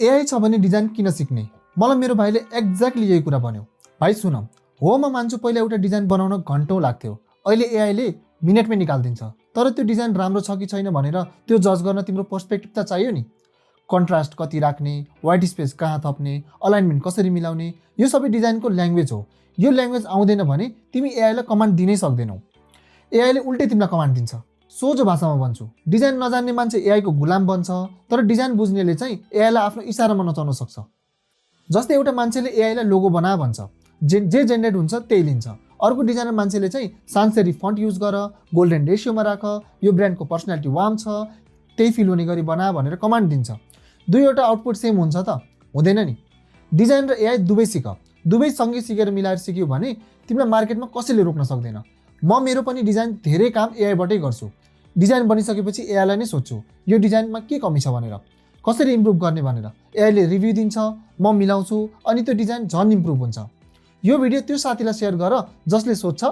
AI छ भने design किन सिक्ने? मलाई मेरो भाइले एक्ज्याक्टली यही कुरा भन्यो। भाइ सुन, हो म मान्छु पहिला एउटा डिजाइन बनाउन घन्टौँ लाग्थ्यो, अहिले एआईले मिनेटमै निकालिदिन्छ। तर त्यो डिजाइन राम्रो छ कि छैन भनेर त्यो जज गर्न तिम्रो पर्सपेक्टिभ त चाहियो नि। कन्ट्रास्ट कति राख्ने, व्हाइट स्पेस कहाँ थप्ने, अलाइनमेन्ट कसरी मिलाउने, यो सबै डिजाइनको ल्याङ्ग्वेज हो। यो ल्याङ्ग्वेज आउँदैन भने तिमी एआईलाई कमान्ड दिनै सक्दैनौ। एआईले उल्टै तिमीलाई कमान्ड दिन्छ। सोझो भाषामा भन्छु, डिजाइन नजान्ने मान्छे एआईको गुलाम बन्छ, तर डिजाइन बुझ्नेले चाहिँ एआईलाई आफ्नो इसारामा नचाउन सक्छ। जस्तै एउटा मान्छेले एआईलाई लोगो बना भन्छ, जे जेनेरेट हुन्छ त्यही लिन्छ। अर्को डिजाइनर मान्छेले चाहिँ सान्स सेरिफ फन्ट युज गर, गोल्डन रेसियोमा राख, यो ब्रान्डको पर्सनालिटी वार्म छ, त्यही फिल हुने गरी बना भनेर कमान्ड दिन्छ। दुईवटा आउटपुट सेम हुन्छ त? हुँदैन नि। डिजाइन र एआई दुवै सिक, दुवै सँगै सिकेर मिलाएर सिक्यो भने तिमीलाई मार्केटमा कसैले रोक्न सक्दैन। म मेरो पनि डिजाइन धेरै काम एआईबाटै गर्छु। डिजाइन बनिसकेपछि एआईलाई नै सोध्छु यो डिजाइनमा के कमी छ भनेर, कसरी इम्प्रुभ गर्ने भनेर। एआईले रिभ्यू दिन्छ, म मिलाउँछु, अनि त्यो डिजाइन झन् इम्प्रुभ हुन्छ। यो भिडियो त्यो साथीलाई सेयर गर जसले सोध्छ